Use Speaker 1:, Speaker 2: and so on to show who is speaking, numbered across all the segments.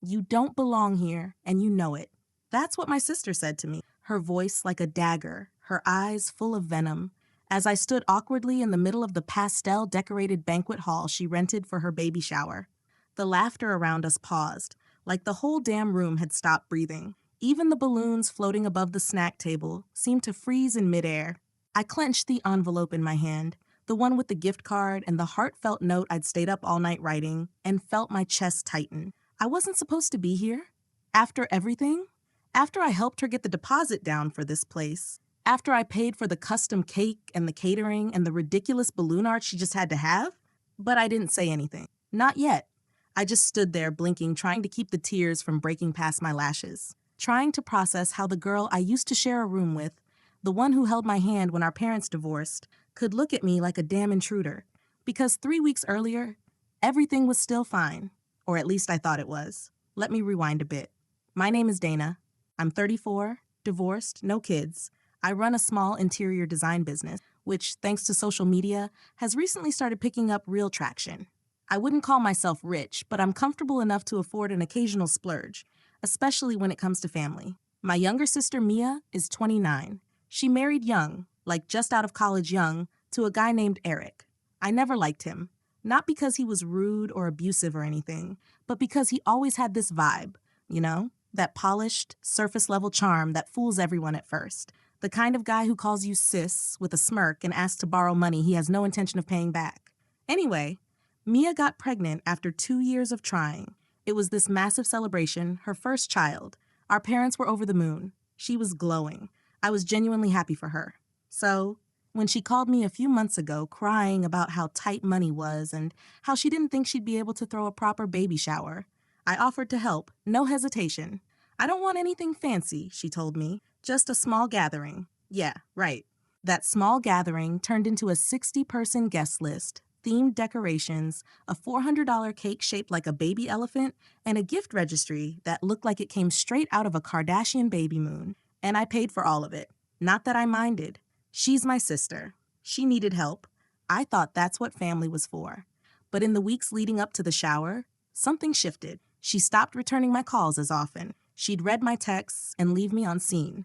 Speaker 1: You don't belong here, and you know it. That's what my sister said to me, her voice like a dagger, her eyes full of venom, as I stood awkwardly in the middle of the pastel-decorated banquet hall she rented for her baby shower. The laughter around us paused, like the whole damn room had stopped breathing. Even the balloons floating above the snack table seemed to freeze in midair. I clenched the envelope in my hand, the one with the gift card and the heartfelt note I'd stayed up all night writing, and felt my chest tighten. I wasn't supposed to be here. After everything? After I helped her get the deposit down for this place? After I paid for the custom cake and the catering and the ridiculous balloon art she just had to have? But I didn't say anything. Not yet. I just stood there blinking, trying to keep the tears from breaking past my lashes. Trying to process how the girl I used to share a room with, the one who held my hand when our parents divorced, could look at me like a damn intruder. Because 3 weeks earlier, everything was still fine. Or at least I thought it was. Let me rewind a bit. My name is Dana. I'm 34, divorced, no kids. I run a small interior design business, which, thanks to social media, has recently started picking up real traction. I wouldn't call myself rich, but I'm comfortable enough to afford an occasional splurge, especially when it comes to family. My younger sister, Mia, is 29. She married young, like just out of college young, to a guy named Eric. I never liked him. Not because he was rude or abusive or anything, but because he always had this vibe, you know? That polished, surface-level charm that fools everyone at first. The kind of guy who calls you sis with a smirk and asks to borrow money he has no intention of paying back. Anyway, Mia got pregnant after 2 years of trying. It was this massive celebration, her first child. Our parents were over the moon. She was glowing. I was genuinely happy for her. So, when she called me a few months ago crying about how tight money was and how she didn't think she'd be able to throw a proper baby shower, I offered to help, no hesitation. I don't want anything fancy, she told me, just a small gathering. Yeah, right. That small gathering turned into a 60-person guest list, themed decorations, a $400 cake shaped like a baby elephant, and a gift registry that looked like it came straight out of a Kardashian baby moon. And I paid for all of it. Not that I minded. She's my sister. She needed help. I thought that's what family was for. But in the weeks leading up to the shower, something shifted. She stopped returning my calls as often. She'd read my texts and leave me on scene.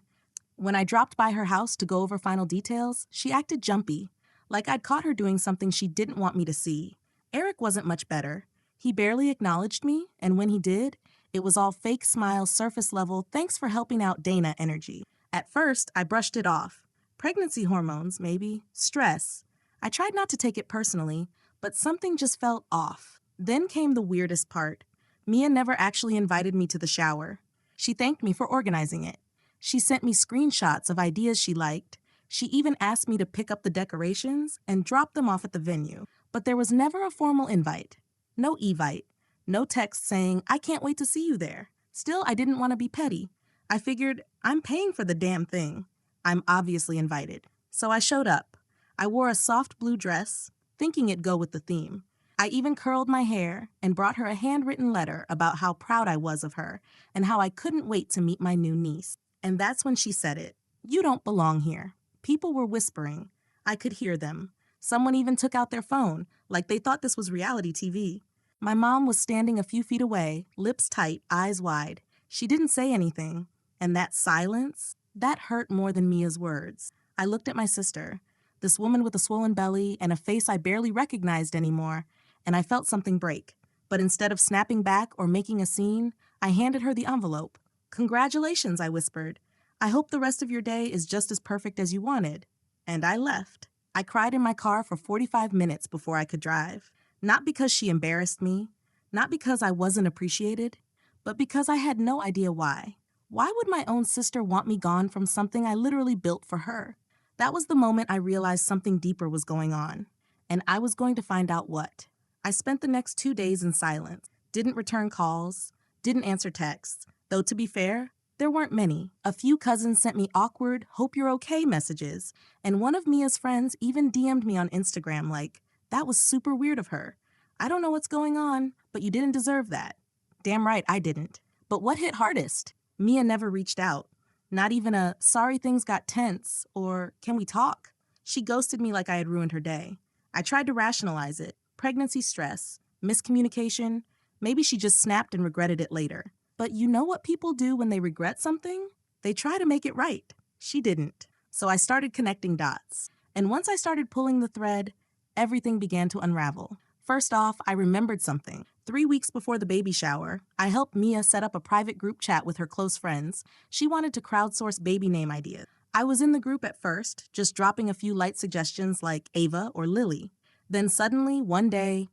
Speaker 1: When I dropped by her house to go over final details, she acted jumpy, like I'd caught her doing something she didn't want me to see. Eric wasn't much better. He barely acknowledged me, and when he did, it was all fake smile, surface level, thanks for helping out Dana energy. At first, I brushed it off. Pregnancy hormones, maybe. Stress. I tried not to take it personally, but something just felt off. Then came the weirdest part. Mia never actually invited me to the shower. She thanked me for organizing it. She sent me screenshots of ideas she liked. She even asked me to pick up the decorations and drop them off at the venue. But there was never a formal invite. No evite. No text saying, I can't wait to see you there. Still, I didn't want to be petty. I figured, I'm paying for the damn thing. I'm obviously invited. So I showed up. I wore a soft blue dress, thinking it'd go with the theme. I even curled my hair and brought her a handwritten letter about how proud I was of her and how I couldn't wait to meet my new niece. And that's when she said it. You don't belong here. People were whispering. I could hear them. Someone even took out their phone, like they thought this was reality TV. My mom was standing a few feet away, lips tight, eyes wide. She didn't say anything. And that silence, that hurt more than Mia's words. I looked at my sister, this woman with a swollen belly and a face I barely recognized anymore, and I felt something break. But instead of snapping back or making a scene, I handed her the envelope. Congratulations, I whispered. I hope the rest of your day is just as perfect as you wanted. And I left. I cried in my car for 45 minutes before I could drive. Not because she embarrassed me, not because I wasn't appreciated, but because I had no idea why. Why would my own sister want me gone from something I literally built for her? That was the moment I realized something deeper was going on, and I was going to find out what. I spent the next 2 days in silence, didn't return calls, didn't answer texts, though to be fair, there weren't many. A few cousins sent me awkward, hope you're okay messages, and one of Mia's friends even DM'd me on Instagram like, that was super weird of her. I don't know what's going on, but you didn't deserve that. Damn right, I didn't. But what hit hardest? Mia never reached out. Not even a, sorry things got tense, or can we talk? She ghosted me like I had ruined her day. I tried to rationalize it. Pregnancy stress, miscommunication, Maybe she just snapped and regretted it later. But you know what people do when they regret something? They try to make it right. She didn't. So I started connecting dots. And once I started pulling the thread, everything began to unravel. First off, I remembered something. 3 weeks before the baby shower, I helped Mia set up a private group chat with her close friends. She wanted to crowdsource baby name ideas. I was in the group at first, just dropping a few light suggestions like Ava or Lily. Then suddenly, one day,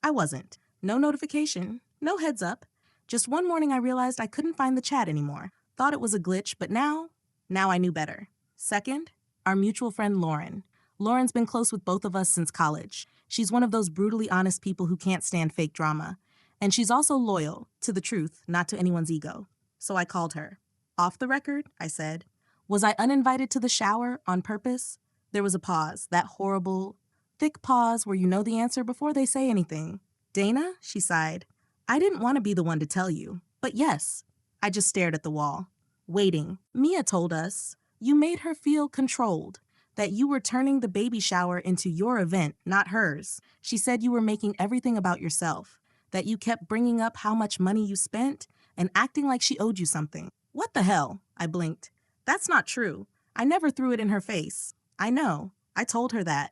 Speaker 1: I wasn't. No notification, no heads up. Just one morning I realized I couldn't find the chat anymore. Thought it was a glitch, but now I knew better. Second, our mutual friend Lauren. Lauren's been close with both of us since college. She's one of those brutally honest people who can't stand fake drama. And she's also loyal to the truth, not to anyone's ego. So I called her. Off the record, I said. Was I uninvited to the shower on purpose? There was a pause, that horrible, thick pause where you know the answer before they say anything. Dana, she sighed. I didn't want to be the one to tell you, but yes. I just stared at the wall, waiting. Mia told us you made her feel controlled, that you were turning the baby shower into your event, not hers. She said you were making everything about yourself, that you kept bringing up how much money you spent and acting like she owed you something. What the hell? I blinked. That's not true. I never threw it in her face. I know. I told her that.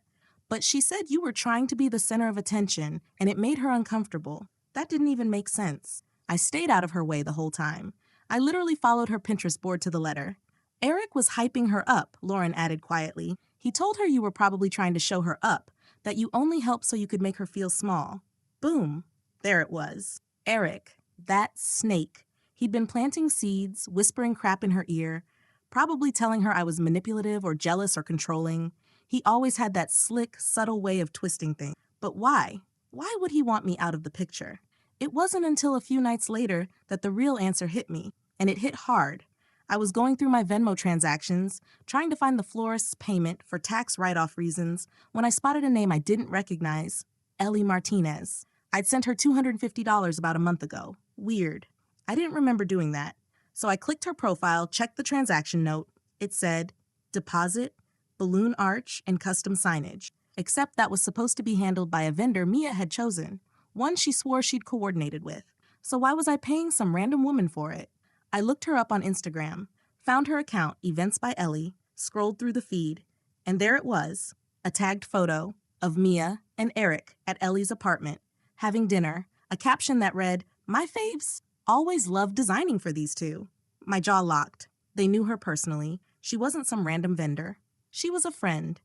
Speaker 1: But she said you were trying to be the center of attention, and it made her uncomfortable. That didn't even make sense. I stayed out of her way the whole time. I literally followed her Pinterest board to the letter. Eric was hyping her up, Lauren added quietly. He told her you were probably trying to show her up, that you only helped so you could make her feel small. Boom. There it was. Eric, that snake. He'd been planting seeds, whispering crap in her ear, probably telling her I was manipulative or jealous or controlling. He always had that slick, subtle way of twisting things. But why? Why would he want me out of the picture? It wasn't until a few nights later that the real answer hit me, and it hit hard. I was going through my Venmo transactions, trying to find the florist's payment for tax write-off reasons, when I spotted a name I didn't recognize, Ellie Martinez. I'd sent her $250 about a month ago. Weird. I didn't remember doing that. So I clicked her profile, checked the transaction note. It said, deposit, balloon arch, and custom signage. Except that was supposed to be handled by a vendor Mia had chosen, one she swore she'd coordinated with. So why was I paying some random woman for it? I looked her up on Instagram, found her account, Events by Ellie, scrolled through the feed, and there it was, a tagged photo of Mia and Eric at Ellie's apartment, having dinner, a caption that read, "My faves, always loved designing for these two." My jaw locked. They knew her personally. She wasn't some random vendor. She was a friend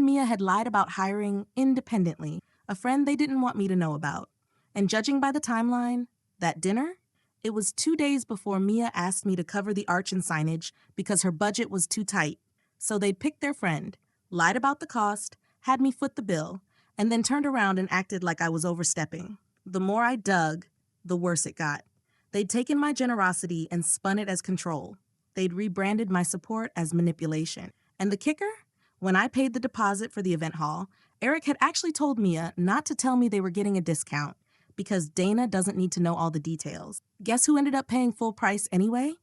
Speaker 1: Mia had lied about hiring independently, a friend they didn't want me to know about. And judging by the timeline, that dinner? It was 2 days before Mia asked me to cover the arch and signage because her budget was too tight. So they'd picked their friend, lied about the cost, had me foot the bill, and then turned around and acted like I was overstepping. The more I dug, the worse it got. They'd taken my generosity and spun it as control. They'd rebranded my support as manipulation. And the kicker? When I paid the deposit for the event hall, Eric had actually told Mia not to tell me they were getting a discount because Dana doesn't need to know all the details. Guess who ended up paying full price anyway?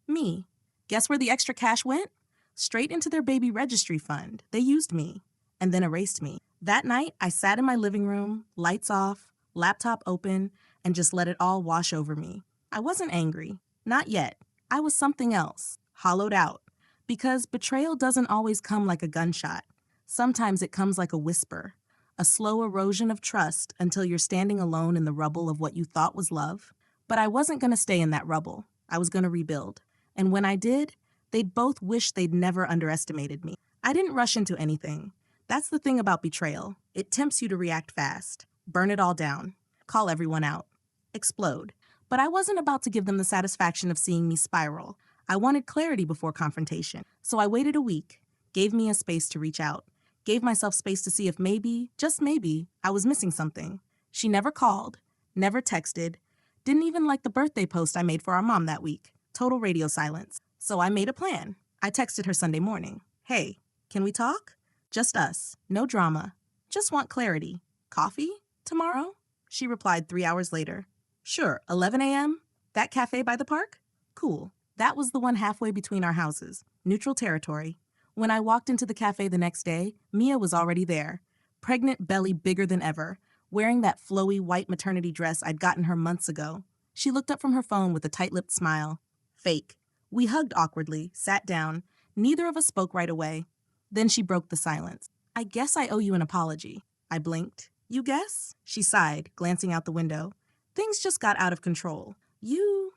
Speaker 1: Me. Guess where the extra cash went? Straight into their baby registry fund. They used me and then erased me. That night, I sat in my living room, lights off, laptop open, and just let it all wash over me. I wasn't angry. Not yet. I was something else. Hollowed out. Because betrayal doesn't always come like a gunshot. Sometimes it comes like a whisper. A slow erosion of trust until you're standing alone in the rubble of what you thought was love. But I wasn't going to stay in that rubble. I was going to rebuild. And when I did, they'd both wish they'd never underestimated me. I didn't rush into anything. That's the thing about betrayal. It tempts you to react fast. Burn it all down. Call everyone out. Explode. But I wasn't about to give them the satisfaction of seeing me spiral. I wanted clarity before confrontation. So I waited a week, gave Mia space to reach out, gave myself space to see if maybe, just maybe, I was missing something. She never called, never texted, didn't even like the birthday post I made for our mom that week. Total radio silence. So I made a plan. I texted her Sunday morning. Hey, can we talk? Just us. No drama. Just want clarity. Coffee? Tomorrow? She replied 3 hours later. Sure, 11 a.m.? That cafe by the park? Cool. That was the one halfway between our houses. Neutral territory. When I walked into the cafe the next day, Mia was already there. Pregnant belly bigger than ever. wearing that flowy white maternity dress I'd gotten her months ago. She looked up from her phone with a tight-lipped smile. Fake. We hugged awkwardly, sat down. Neither of us spoke right away. Then she broke the silence. I guess I owe you an apology. I blinked. You guess? She sighed, glancing out the window. Things just got out of control. You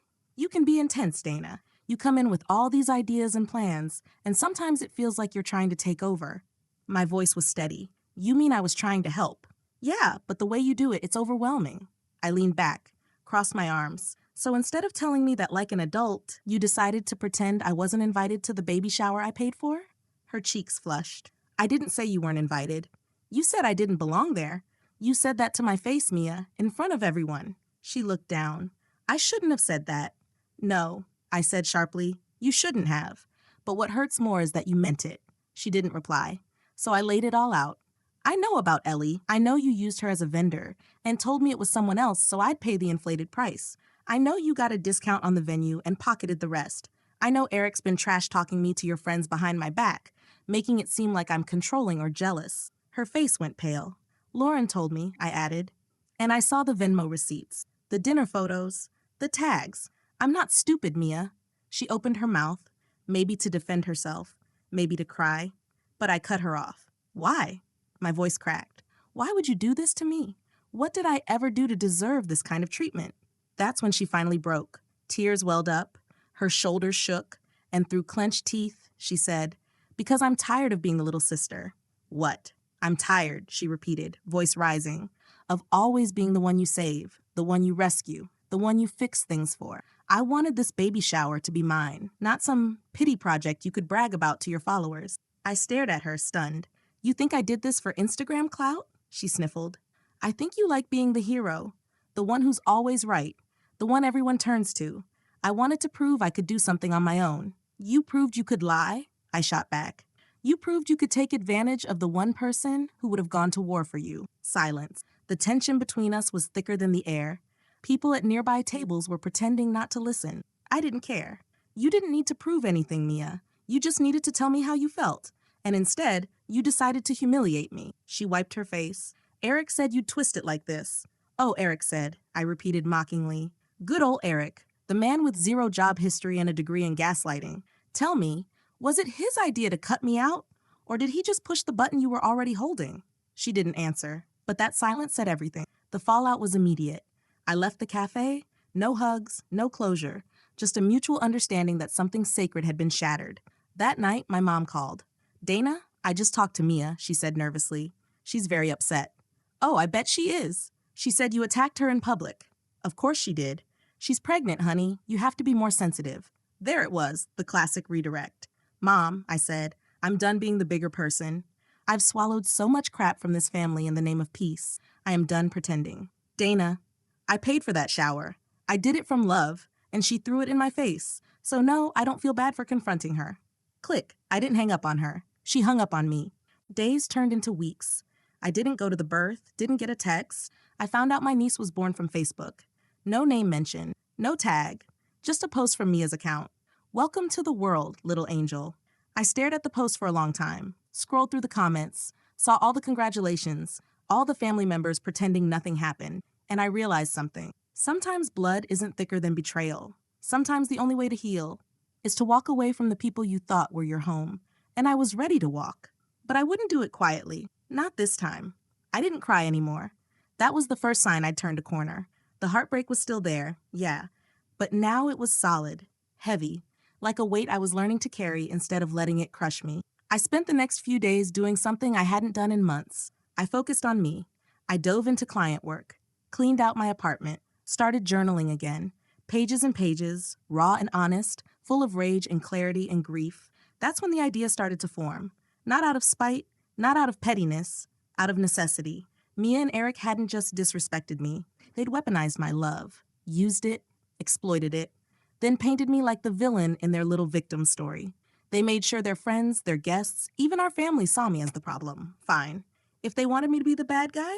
Speaker 1: can be intense, Dana. You come in with all these ideas and plans, and sometimes it feels like you're trying to take over. My voice was steady. You mean I was trying to help? Yeah, but the way you do it, it's overwhelming. I leaned back, crossed my arms. So instead of telling me that like an adult, you decided to pretend I wasn't invited to the baby shower I paid for? Her cheeks flushed. I didn't say you weren't invited. You said I didn't belong there. You said that to my face, Mia, in front of everyone. She looked down. I shouldn't have said that. No, I said sharply. You shouldn't have. But what hurts more is that you meant it. She didn't reply. So I laid it all out. I know about Ellie. I know you used her as a vendor and told me it was someone else, so I'd pay the inflated price. I know you got a discount on the venue and pocketed the rest. I know Eric's been trash-talking me to your friends behind my back, making it seem like I'm controlling or jealous. Her face went pale. Lauren told me, I added. And I saw the Venmo receipts, the dinner photos, the tags. I'm not stupid, Mia. She opened her mouth, maybe to defend herself, maybe to cry. But I cut her off. Why? My voice cracked. Why would you do this to me? What did I ever do to deserve this kind of treatment? That's when she finally broke. Tears welled up, her shoulders shook, and through clenched teeth, she said, Because I'm tired of being the little sister. What? I'm tired, she repeated, voice rising, of always being the one you save, the one you rescue, the one you fix things for. I wanted this baby shower to be mine, not some pity project you could brag about to your followers. I stared at her, stunned. You think I did this for Instagram clout? She sniffled. I think you like being the hero, the one who's always right, the one everyone turns to. I wanted to prove I could do something on my own. You proved you could lie, I shot back. You proved you could take advantage of the one person who would have gone to war for you. Silence. The tension between us was thicker than the air. People at nearby tables were pretending not to listen. I didn't care. You didn't need to prove anything, Mia. You just needed to tell me how you felt. And instead, you decided to humiliate me. She wiped her face. Eric said you'd twist it like this. Oh, Eric said, I repeated mockingly. Good old Eric, the man with zero job history and a degree in gaslighting. Tell me, was it his idea to cut me out? Or did he just push the button you were already holding? She didn't answer, but that silence said everything. The fallout was immediate. I left the cafe, no hugs, no closure, just a mutual understanding that something sacred had been shattered. That night, my mom called. Dana, I just talked to Mia, she said nervously. She's very upset. Oh, I bet she is. She said you attacked her in public. Of course she did. She's pregnant, honey. You have to be more sensitive. There it was, the classic redirect. Mom, I said, I'm done being the bigger person. I've swallowed so much crap from this family in the name of peace. I am done pretending. Dana, I paid for that shower. I did it from love, and she threw it in my face. So no, I don't feel bad for confronting her. Click. I didn't hang up on her. She hung up on me. Days turned into weeks. I didn't go to the birth, didn't get a text. I found out my niece was born from Facebook. No name mentioned, no tag, just a post from Mia's account. Welcome to the world, little angel. I stared at the post for a long time, scrolled through the comments, saw all the congratulations, all the family members pretending nothing happened, and I realized something. Sometimes blood isn't thicker than betrayal. Sometimes the only way to heal is to walk away from the people you thought were your home. And I was ready to walk. But I wouldn't do it quietly. Not this time. I didn't cry anymore. That was the first sign I'd turned a corner. The heartbreak was still there, yeah. But now it was solid, heavy, like a weight I was learning to carry instead of letting it crush me. I spent the next few days doing something I hadn't done in months. I focused on me. I dove into client work, cleaned out my apartment, started journaling again. Pages and pages, raw and honest, full of rage and clarity and grief. That's when the idea started to form. Not out of spite, not out of pettiness, out of necessity. Mia and Eric hadn't just disrespected me. They'd weaponized my love, used it, exploited it, then painted me like the villain in their little victim story. They made sure their friends, their guests, even our family saw me as the problem. Fine. If they wanted me to be the bad guy,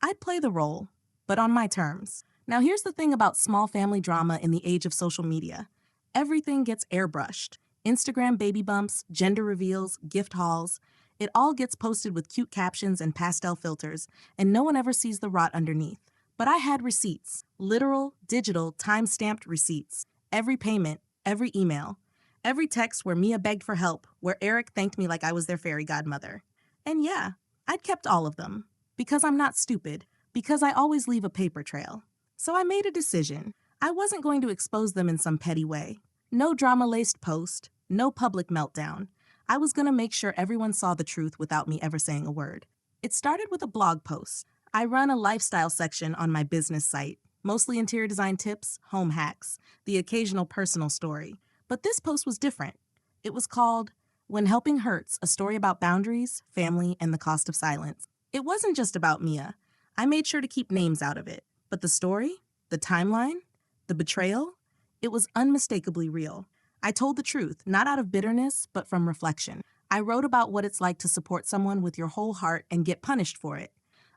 Speaker 1: I'd play the role, but on my terms. Now here's the thing about small family drama in the age of social media. Everything gets airbrushed. Instagram baby bumps, gender reveals, gift hauls. It all gets posted with cute captions and pastel filters, and no one ever sees the rot underneath. But I had receipts, literal, digital, time-stamped receipts. Every payment, every email, every text where Mia begged for help, where Eric thanked me like I was their fairy godmother. And yeah, I'd kept all of them. Because I'm not stupid. Because I always leave a paper trail. So I made a decision. I wasn't going to expose them in some petty way. No drama-laced post, no public meltdown. I was going to make sure everyone saw the truth without me ever saying a word. It started with a blog post. I run a lifestyle section on my business site, mostly interior design tips, home hacks, the occasional personal story. But this post was different. It was called When Helping Hurts, a story about boundaries, family, and the cost of silence. It wasn't just about Mia. I made sure to keep names out of it. But the story, the timeline, the betrayal, it was unmistakably real. I told the truth, not out of bitterness, but from reflection. I wrote about what it's like to support someone with your whole heart and get punished for it.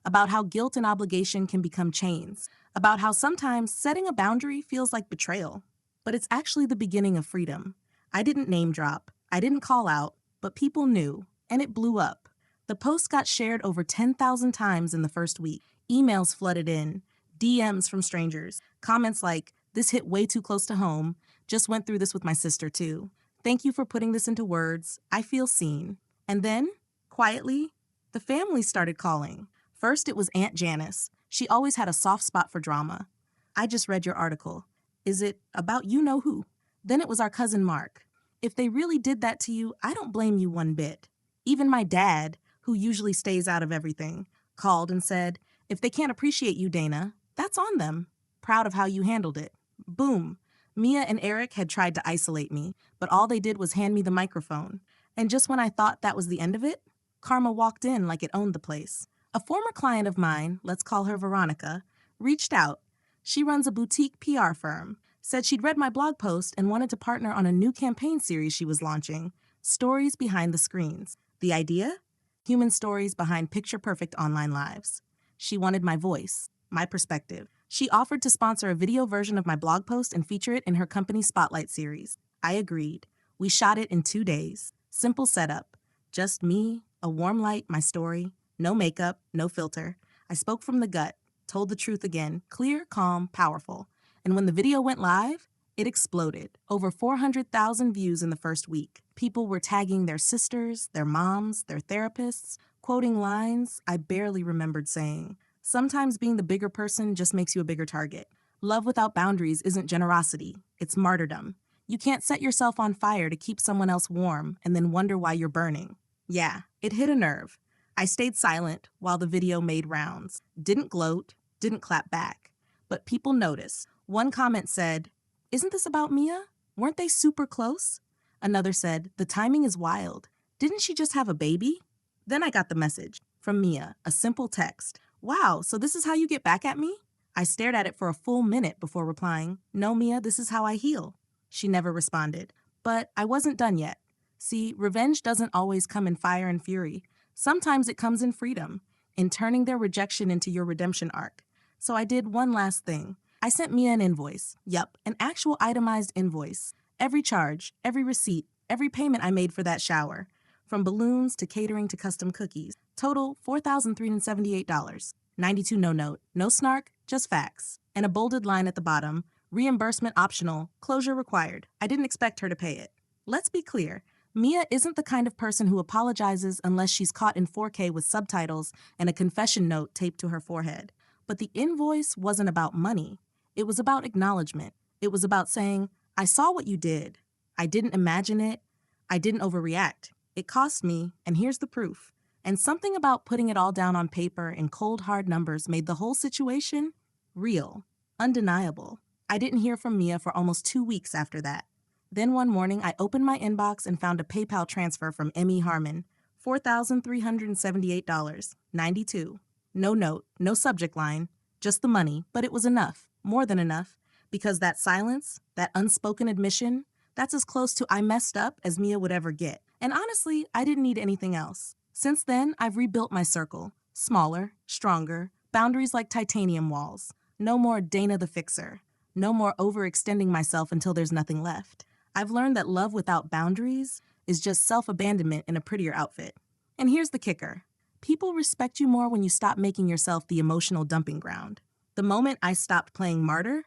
Speaker 1: About how guilt and obligation can become chains. About how sometimes setting a boundary feels like betrayal. But it's actually the beginning of freedom. I didn't name drop, I didn't call out, but people knew, and it blew up. The post got shared over 10,000 times in the first week. Emails flooded in, DMs from strangers, comments like, "This hit way too close to home. Just went through this with my sister too. Thank you for putting this into words. I feel seen." And then, quietly, the family started calling. First, it was Aunt Janice. She always had a soft spot for drama. "I just read your article. Is it about you-know-who?" Then it was our cousin Mark. "If they really did that to you, I don't blame you one bit." Even my dad, who usually stays out of everything, called and said, "If they can't appreciate you, Dana, that's on them. Proud of how you handled it." Boom. Mia and Eric had tried to isolate me, but all they did was hand me the microphone. And just when I thought that was the end of it, karma walked in like it owned the place. A former client of mine, let's call her Veronica, reached out. She runs a boutique PR firm, said she'd read my blog post and wanted to partner on a new campaign series she was launching, Stories Behind the Screens. The idea? Human stories behind picture-perfect online lives. She wanted my voice, my perspective. She offered to sponsor a video version of my blog post and feature it in her company Spotlight series. I agreed. We shot it in 2 days. Simple setup. Just me, a warm light, my story. No makeup, no filter. I spoke from the gut, told the truth again, clear, calm, powerful. And when the video went live, it exploded. Over 400,000 views in the first week. People were tagging their sisters, their moms, their therapists, quoting lines I barely remembered saying. Sometimes being the bigger person just makes you a bigger target. Love without boundaries isn't generosity, it's martyrdom. You can't set yourself on fire to keep someone else warm and then wonder why you're burning. Yeah, it hit a nerve. I stayed silent while the video made rounds. Didn't gloat, didn't clap back. But people noticed. One comment said, "Isn't this about Mia? Weren't they super close?" Another said, "The timing is wild. Didn't she just have a baby?" Then I got the message from Mia, a simple text. "Wow, so this is how you get back at me?" I stared at it for a full minute before replying, "No, Mia, this is how I heal." She never responded. But I wasn't done yet. See, revenge doesn't always come in fire and fury. Sometimes it comes in freedom, in turning their rejection into your redemption arc. So I did one last thing. I sent Mia an invoice. Yup, an actual itemized invoice. Every charge, every receipt, every payment I made for that shower. From balloons to catering to custom cookies. Total $4,378. 92 no note. No snark, just facts. And a bolded line at the bottom. Reimbursement optional. Closure required. I didn't expect her to pay it. Let's be clear. Mia isn't the kind of person who apologizes unless she's caught in 4K with subtitles and a confession note taped to her forehead. But the invoice wasn't about money. It was about acknowledgement. It was about saying, "I saw what you did. I didn't imagine it. I didn't overreact. It cost me, and here's the proof." And something about putting it all down on paper in cold, hard numbers made the whole situation real, undeniable. I didn't hear from Mia for almost 2 weeks after that. Then one morning, I opened my inbox and found a PayPal transfer from Emmy Harmon. $4,378.92. No note, no subject line, just the money, but it was enough, more than enough, because that silence, that unspoken admission, that's as close to "I messed up" as Mia would ever get. And honestly, I didn't need anything else. Since then, I've rebuilt my circle. Smaller, stronger, boundaries like titanium walls. No more Dana the Fixer. No more overextending myself until there's nothing left. I've learned that love without boundaries is just self-abandonment in a prettier outfit. And here's the kicker. People respect you more when you stop making yourself the emotional dumping ground. The moment I stopped playing martyr,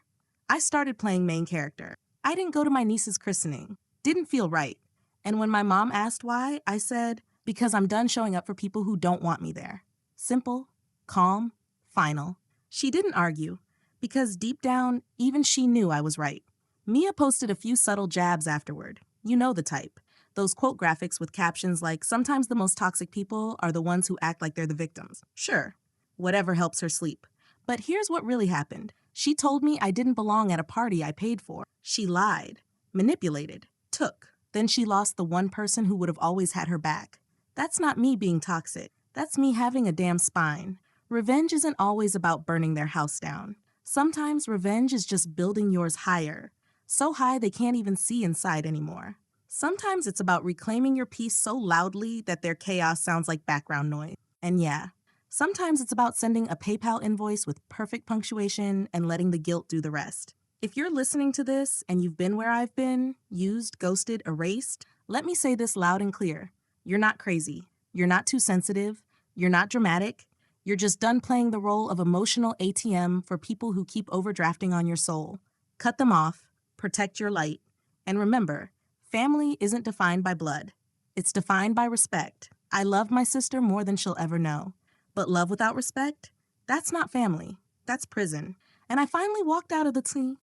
Speaker 1: I started playing main character. I didn't go to my niece's christening. Didn't feel right. And when my mom asked why, I said, because I'm done showing up for people who don't want me there. Simple, calm, final. She didn't argue, because deep down, even she knew I was right. Mia posted a few subtle jabs afterward. You know the type. Those quote graphics with captions like, sometimes the most toxic people are the ones who act like they're the victims. Sure, whatever helps her sleep. But here's what really happened. She told me I didn't belong at a party I paid for. She lied, manipulated, took. Then she lost the one person who would have always had her back. That's not me being toxic. That's me having a damn spine. Revenge isn't always about burning their house down. Sometimes revenge is just building yours higher, so high they can't even see inside anymore. Sometimes it's about reclaiming your peace so loudly that their chaos sounds like background noise. And yeah, sometimes it's about sending a PayPal invoice with perfect punctuation and letting the guilt do the rest. If you're listening to this and you've been where I've been, used, ghosted, erased, let me say this loud and clear. You're not crazy. You're not too sensitive. You're not dramatic. You're just done playing the role of emotional ATM for people who keep overdrafting on your soul. Cut them off, protect your light, and remember, family isn't defined by blood. It's defined by respect. I love my sister more than she'll ever know. But love without respect? That's not family. That's prison. And I finally walked out of the team.